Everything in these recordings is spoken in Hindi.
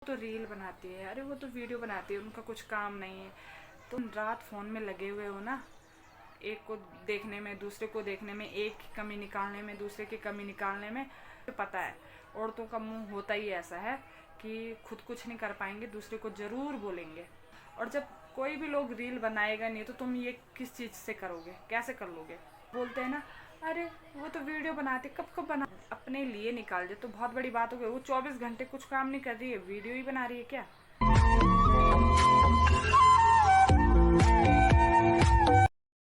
तो रील बनाती है, अरे वो तो वीडियो बनाती है, उनका कुछ काम नहीं है। तुम रात फ़ोन में लगे हुए हो ना, एक को देखने में, दूसरे को देखने में, एक की कमी निकालने में, दूसरे की कमी निकालने में। तो पता है औरतों का मुंह होता ही ऐसा है कि खुद कुछ नहीं कर पाएंगे, दूसरे को ज़रूर बोलेंगे। और जब कोई भी लोग रील बनाएगा नहीं तो तुम ये किस चीज़ से करोगे, कैसे कर लोगे? बोलते हैं ना, अरे वो तो वीडियो बनाते, कब कब बना, अपने लिए निकाल दे तो बहुत बड़ी बात हो गई। वो 24 घंटे कुछ काम नहीं कर रही है, वीडियो ही बना रही है क्या?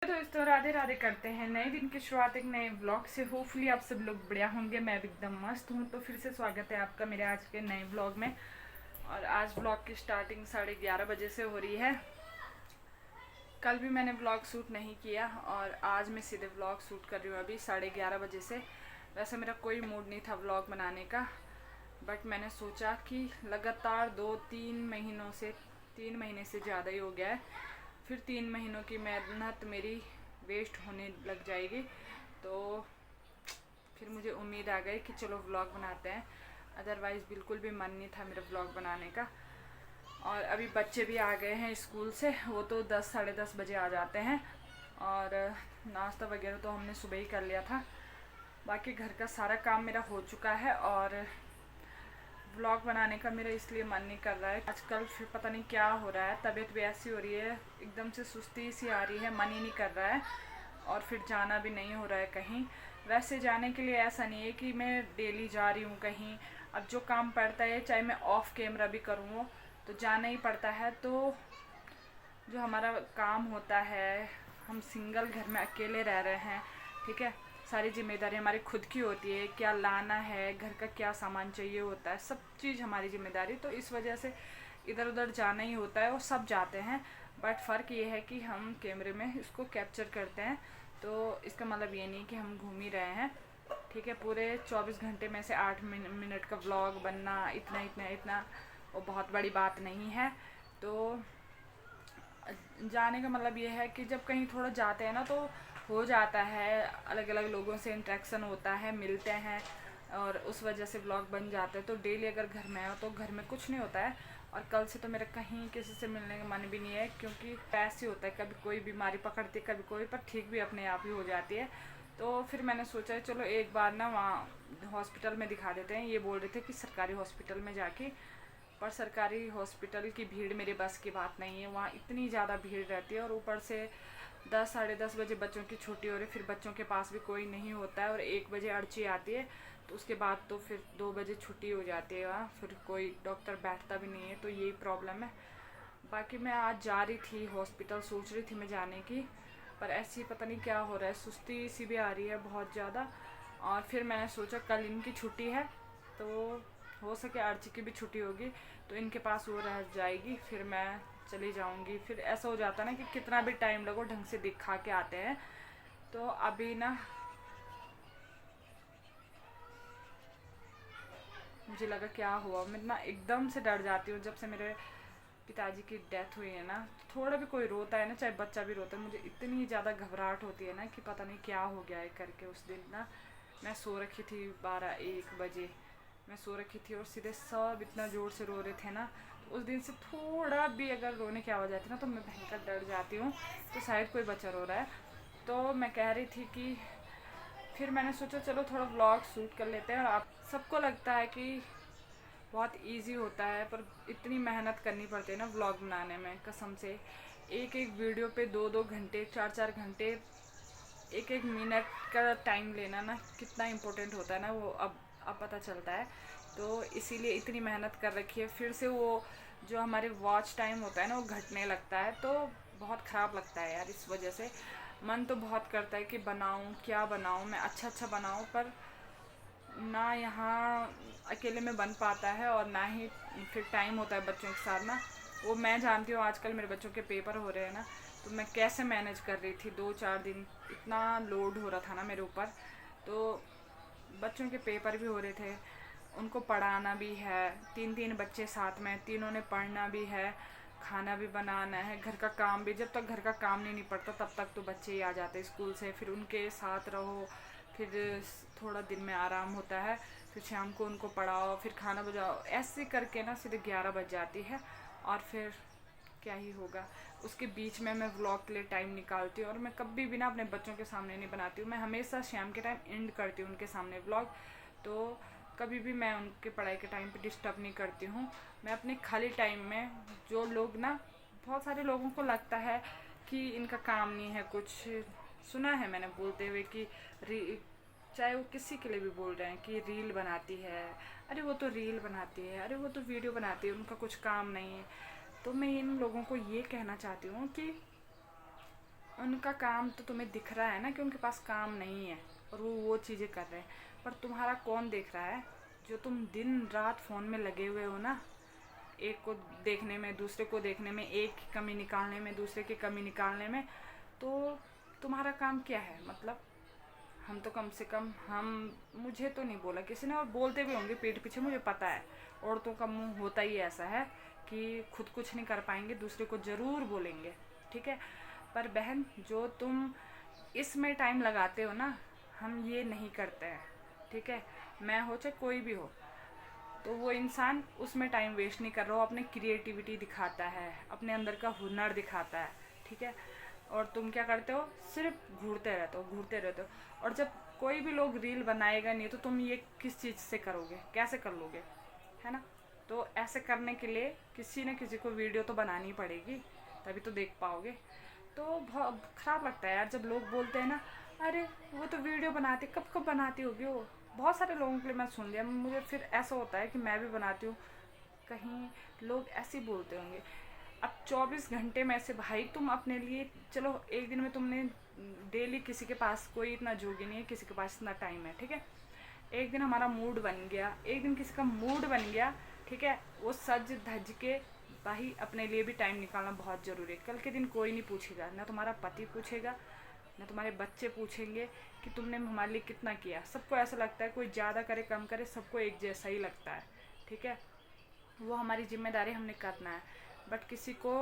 तो इस तो राधे राधे करते हैं, नए दिन की शुरुआत एक नए ब्लॉग से। होपफुली आप सब लोग बढ़िया होंगे, मैं भी एकदम मस्त हूँ। तो फिर से स्वागत है आपका मेरे आज के नए ब्लॉग में। और आज ब्लॉग की स्टार्टिंग 11:30 बजे से हो रही है। कल भी मैंने व्लॉग शूट नहीं किया और आज मैं सीधे व्लॉग शूट कर रही हूँ अभी 11:30 बजे से। वैसे मेरा कोई मूड नहीं था व्लॉग बनाने का, बट मैंने सोचा कि लगातार 2-3 महीनों से 3 महीने से ज़्यादा ही हो गया है, फिर 3 महीनों की मेहनत मेरी वेस्ट होने लग जाएगी। तो फिर मुझे उम्मीद आ गई कि चलो व्लॉग बनाते हैं। अदरवाइज़ बिल्कुल भी मन नहीं था मेरा व्लॉग बनाने का। और अभी बच्चे भी आ गए हैं स्कूल से, वो तो 10-10:30 बजे आ जाते हैं। और नाश्ता वगैरह तो हमने सुबह ही कर लिया था। बाकी घर का सारा काम मेरा हो चुका है और व्लॉग बनाने का मेरा इसलिए मन नहीं कर रहा है। आजकल फिर पता नहीं क्या हो रहा है, तबीयत भी ऐसी हो रही है, एकदम से सुस्ती सी आ रही है, मन ही नहीं कर रहा है। और फिर जाना भी नहीं हो रहा है कहीं। वैसे जाने के लिए ऐसा नहीं है कि मैं डेली जा रही हूँ कहीं। अब जो काम पड़ता है, चाहे मैं ऑफ कैमरा भी करूँ तो जाना ही पड़ता है। तो जो हमारा काम होता है, हम सिंगल घर में अकेले रह रहे हैं, ठीक है, सारी जिम्मेदारी हमारी खुद की होती है। क्या लाना है, घर का क्या सामान चाहिए होता है, सब चीज़ हमारी जिम्मेदारी। तो इस वजह से इधर उधर जाना ही होता है और सब जाते हैं। बट फ़र्क ये है कि हम कैमरे में इसको कैप्चर करते हैं, तो इसका मतलब ये नहीं कि हम घूम ही रहे हैं, ठीक है। पूरे 24 घंटे में से 8 मिनट का व्लॉग बनना, इतना इतना इतना वो बहुत बड़ी बात नहीं है। तो जाने का मतलब ये है कि जब कहीं थोड़ा जाते हैं ना तो हो जाता है, अलग अलग लोगों से इंटरेक्शन होता है, मिलते हैं और उस वजह से ब्लॉग बन जाते हैं। तो डेली अगर घर में आओ तो घर में कुछ नहीं होता है। और कल से तो मेरा कहीं किसी से मिलने का मन भी नहीं है, क्योंकि ऐसे होता है, कभी कोई बीमारी पकड़ती है, कभी कोई, पर ठीक भी अपने आप ही हो जाती है। तो फिर मैंने सोचा चलो एक बार ना वहाँ हॉस्पिटल में दिखा देते हैं। ये बोल रहे थे कि सरकारी हॉस्पिटल में जाके, पर सरकारी हॉस्पिटल की भीड़ मेरे बस की बात नहीं है। वहाँ इतनी ज़्यादा भीड़ रहती है और ऊपर से 10-10:30 बजे बच्चों की छुट्टी हो रही है, फिर बच्चों के पास भी कोई नहीं होता है और 1 बजे अर्जी आती है। तो उसके बाद तो फिर 2 बजे छुट्टी हो जाती है, वहाँ फिर कोई डॉक्टर बैठता भी नहीं है। तो यही प्रॉब्लम है। बाकी मैं आज जा रही थी हॉस्पिटल, सोच रही थी मैं जाने की, पर ऐसी पता नहीं क्या हो रहा है, सुस्ती सी भी आ रही है बहुत ज़्यादा। और फिर मैंने सोचा कल इनकी छुट्टी है तो हो सके आर्ची की भी छुट्टी होगी तो इनके पास वो रह जाएगी, फिर मैं चली जाऊंगी। फिर ऐसा हो जाता है ना कि कितना भी टाइम लगो ढंग से दिखा के आते हैं। तो अभी ना मुझे लगा क्या हुआ, मैं ना एकदम से डर जाती हूँ जब से मेरे पिताजी की डेथ हुई है ना। थोड़ा भी कोई रोता है ना, चाहे बच्चा भी रोता है, मुझे इतनी ज़्यादा घबराहट होती है ना कि पता नहीं क्या हो गया है करके। उस दिन ना मैं सो रखी थी 12-1 बजे, मैं सो रखी थी और सीधे सब इतना ज़ोर से रो रहे थे ना। तो उस दिन से थोड़ा भी अगर रोने की आवाज़ आती है ना तो मैं भयंकर डर जाती हूँ, तो शायद कोई बच्चा रो रहा है। तो मैं कह रही थी कि फिर मैंने सोचा चलो थोड़ा व्लॉग शूट कर लेते हैं। और आप सबको लगता है कि बहुत इजी होता है, पर इतनी मेहनत करनी पड़ती है ना व्लॉग बनाने में, कसम से। एक एक वीडियो पे 2-2 घंटे, 4-4 घंटे, एक एक मिनट का टाइम लेना ना कितना इम्पोर्टेंट होता है ना, वो अब पता चलता है। तो इसीलिए इतनी मेहनत कर रखी है। फिर से वो जो हमारे वॉच टाइम होता है ना वो घटने लगता है, तो बहुत ख़राब लगता है यार। इस वजह से मन तो बहुत करता है कि बनाऊँ, क्या बनाऊँ, मैं अच्छा अच्छा बनाऊँ, पर ना यहाँ अकेले में बन पाता है और ना ही फिर टाइम होता है बच्चों के साथ ना। वो मैं जानती हूँ आजकल मेरे बच्चों के पेपर हो रहे हैं ना, तो मैं कैसे मैनेज कर रही थी 2-4 दिन, इतना लोड हो रहा था ना मेरे ऊपर। तो बच्चों के पेपर भी हो रहे थे, उनको पढ़ाना भी है, 3-3 बच्चे साथ में, तीनों ने पढ़ना भी है, खाना भी बनाना है, घर का काम भी। जब तक घर का काम नहीं निपटता तब तक तो बच्चे ही आ जाते स्कूल से, फिर उनके साथ रहो, फिर थोड़ा दिन में आराम होता है। फिर शाम को उनको पढ़ाओ, फिर खाना बजाओ, ऐसे करके ना सीधे 11 बज जाती है। और फिर क्या ही होगा। उसके बीच में मैं व्लॉग के लिए टाइम निकालती हूँ, और मैं कभी भी ना अपने बच्चों के सामने नहीं बनाती हूँ। मैं हमेशा शाम के टाइम एंड करती हूँ उनके सामने व्लॉग। तो कभी भी मैं उनके पढ़ाई के टाइम पे डिस्टर्ब नहीं करती हूँ। मैं अपने खाली टाइम में, जो लोग ना, बहुत सारे लोगों को लगता है कि इनका काम नहीं है कुछ, सुना है मैंने बोलते हुए कि चाहे वो किसी के लिए भी बोल रहे हैं कि रील बनाती है, अरे वो तो रील बनाती है, अरे वो तो वीडियो बनाती है, उनका कुछ काम नहीं है। तो मैं इन लोगों को ये कहना चाहती हूँ कि उनका काम तो तुम्हें दिख रहा है ना कि उनके पास काम नहीं है और वो चीज़ें कर रहे हैं, पर तुम्हारा कौन देख रहा है? जो तुम दिन रात फ़ोन में लगे हुए हो ना, एक को देखने में, दूसरे को देखने में, एक की कमी निकालने में, दूसरे की कमी निकालने में, तो तुम्हारा काम क्या है? मतलब हम तो कम से कम, हम, मुझे तो नहीं बोला किसी ने, और बोलते भी होंगे पीठ पीछे, मुझे पता है औरतों का मुंह होता ही ऐसा है कि खुद कुछ नहीं कर पाएंगे, दूसरे को ज़रूर बोलेंगे, ठीक है। पर बहन, जो तुम इसमें टाइम लगाते हो ना, हम ये नहीं करते हैं, ठीक है। मैं हो चाहे कोई भी हो, तो वो इंसान उसमें टाइम वेस्ट नहीं कर रहा हो, अपनी क्रिएटिविटी दिखाता है, अपने अंदर का हुनर दिखाता है, ठीक है। और तुम क्या करते हो? सिर्फ घूरते रहते हो, घूरते रहते हो। और जब कोई भी लोग रील बनाएगा नहीं, तो तुम ये किस चीज़ से करोगे, कैसे कर लोगे, है ना? तो ऐसे करने के लिए किसी न किसी को वीडियो तो बनानी पड़ेगी, तभी तो देख पाओगे। तो बहुत ख़राब लगता है यार जब लोग बोलते हैं ना, अरे वो तो वीडियो बनाती, कब कब बनाती होगी वो। बहुत सारे लोगों के लिए मैं सुन लिया, मुझे फिर ऐसा होता है कि मैं भी बनाती हूँ, कहीं लोग ऐसे ही बोलते होंगे। अब 24 घंटे में से भाई तुम अपने लिए, चलो एक दिन में तुमने डेली, किसी के पास कोई इतना जोगी नहीं है, किसी के पास इतना टाइम है, ठीक है। एक दिन हमारा मूड बन गया, एक दिन किसी का मूड बन गया, ठीक है, वो सज धज के, भाई अपने लिए भी टाइम निकालना बहुत ज़रूरी है। कल के दिन कोई नहीं पूछेगा, ना तुम्हारा पति पूछेगा, ना तुम्हारे बच्चे पूछेंगे कि तुमने हमारे लिए कितना किया। सबको ऐसा लगता है, कोई ज़्यादा करे कम करे, सबको एक जैसा ही लगता है, ठीक है। वो हमारी जिम्मेदारी, हमने करना है। बट किसी को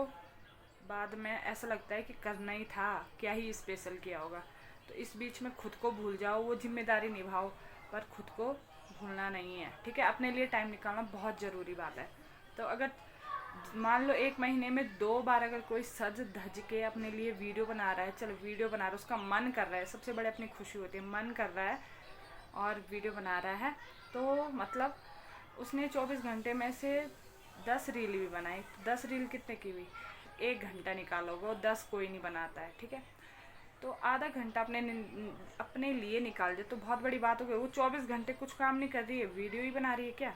बाद में ऐसा लगता है कि करना ही था, क्या ही स्पेशल किया होगा। तो इस बीच में खुद को भूल जाओ, वो जिम्मेदारी निभाओ, पर खुद को भूलना नहीं है, ठीक है। अपने लिए टाइम निकालना बहुत ज़रूरी बात है। तो अगर मान लो 1 महीने में 2 बार अगर कोई सज धज के अपने लिए वीडियो बना रहा है, चलो वीडियो बना रहा है, उसका मन कर रहा है, सबसे बड़े अपनी खुशी होती है, मन कर रहा है और वीडियो बना रहा है, तो मतलब उसने 24 घंटे में से 10 रील भी बनाई। 10 रील कितने की हुई? 1 घंटा निकालोगे, और 10 कोई नहीं बनाता है, ठीक है। तो आधा घंटा अपने लिए निकाल दे तो बहुत बड़ी बात हो गई। वो 24 घंटे कुछ काम नहीं कर रही है, वीडियो ही बना रही है क्या?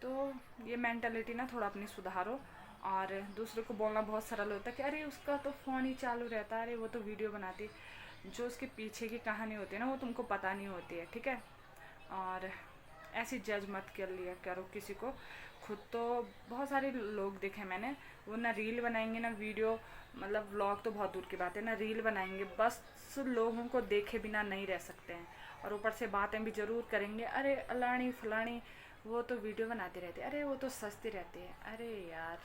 तो ये मेंटालिटी ना थोड़ा अपनी सुधारो। और दूसरे को बोलना बहुत सरल होता है कि अरे उसका तो फ़ोन ही चालू रहता है, अरे वो तो वीडियो बनाती। जो उसके पीछे की कहानी होती है ना, वो तुमको पता नहीं होती है, ठीक है। और ऐसी जज मत कर लिया करो किसी को। खुद तो बहुत सारे लोग देखे मैंने, वो ना रील बनाएंगे ना वीडियो, मतलब व्लॉग तो बहुत दूर की बात है, ना रील बनाएंगे, बस लोगों को देखे बिना नहीं रह सकते हैं। और ऊपर से बातें भी ज़रूर करेंगे, अरे अलानी फलानी वो तो वीडियो बनाती रहती है, अरे वो तो सस्ती रहती है। अरे यार,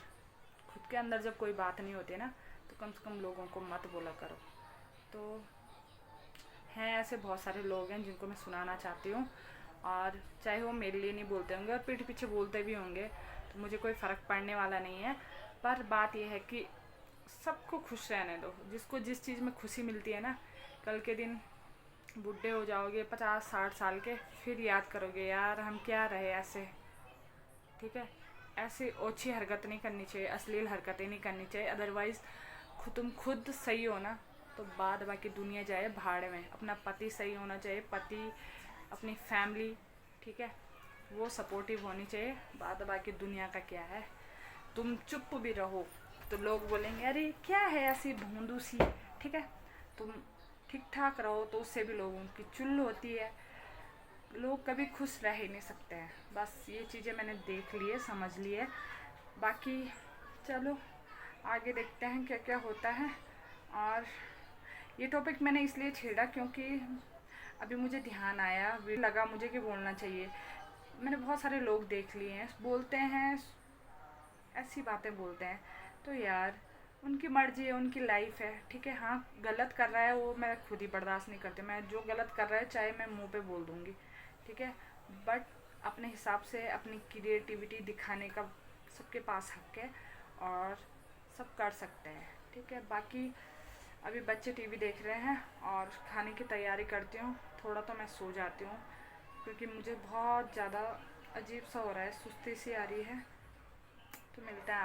खुद के अंदर जब कोई बात नहीं होती ना, तो कम से कम लोगों को मत बोला करो। तो हैं ऐसे बहुत सारे लोग हैं जिनको मैं सुनाना चाहती हूँ, और चाहे वो मेरे लिए नहीं बोलते होंगे और पीठ पीछे बोलते भी होंगे, तो मुझे कोई फ़र्क पड़ने वाला नहीं है। पर बात यह है कि सबको खुश रहने दो, जिसको जिस चीज़ में खुशी मिलती है ना। कल के दिन बूढ़े हो जाओगे 50-60 साल के, फिर याद करोगे यार हम क्या रहे ऐसे, ठीक है। ऐसी ओछी हरकत नहीं करनी चाहिए, अश्लील हरकतें नहीं करनी चाहिए। अदरवाइज़ तुम खुद सही हो ना, तो बाद बाकी दुनिया जाए भाड़ में। अपना पति सही होना चाहिए, पति, अपनी फैमिली, ठीक है, वो सपोर्टिव होनी चाहिए। बाद बाकी दुनिया का क्या है। तुम चुप भी रहो तो लोग बोलेंगे अरे क्या है ऐसी भोंदू सी, ठीक है। तुम ठीक ठाक रहो तो उससे भी लोगों की चुल होती है। लोग कभी खुश रह ही नहीं सकते हैं। बस ये चीज़ें मैंने देख ली है, समझ ली है। बाकी चलो आगे देखते हैं क्या क्या होता है। और ये टॉपिक मैंने इसलिए छेड़ा क्योंकि अभी मुझे ध्यान आया, लगा मुझे कि बोलना चाहिए। मैंने बहुत सारे लोग देख लिए हैं, बोलते हैं ऐसी बातें बोलते हैं, तो यार उनकी मर्ज़ी है, उनकी लाइफ है, ठीक है। हाँ, गलत कर रहा है वो मैं खुद ही बर्दाश्त नहीं करती। मैं जो गलत कर रहा है चाहे मैं मुंह पे बोल दूँगी, ठीक है। बट अपने हिसाब से अपनी क्रिएटिविटी दिखाने का सबके पास हक है और सब कर सकते हैं, ठीक है। बाकी अभी बच्चे टीवी देख रहे हैं और खाने की तैयारी करती हूँ। थोड़ा तो मैं सो जाती हूँ क्योंकि मुझे बहुत ज़्यादा अजीब सा हो रहा है, सुस्ती सी आ रही है। तो मिलते हैं आप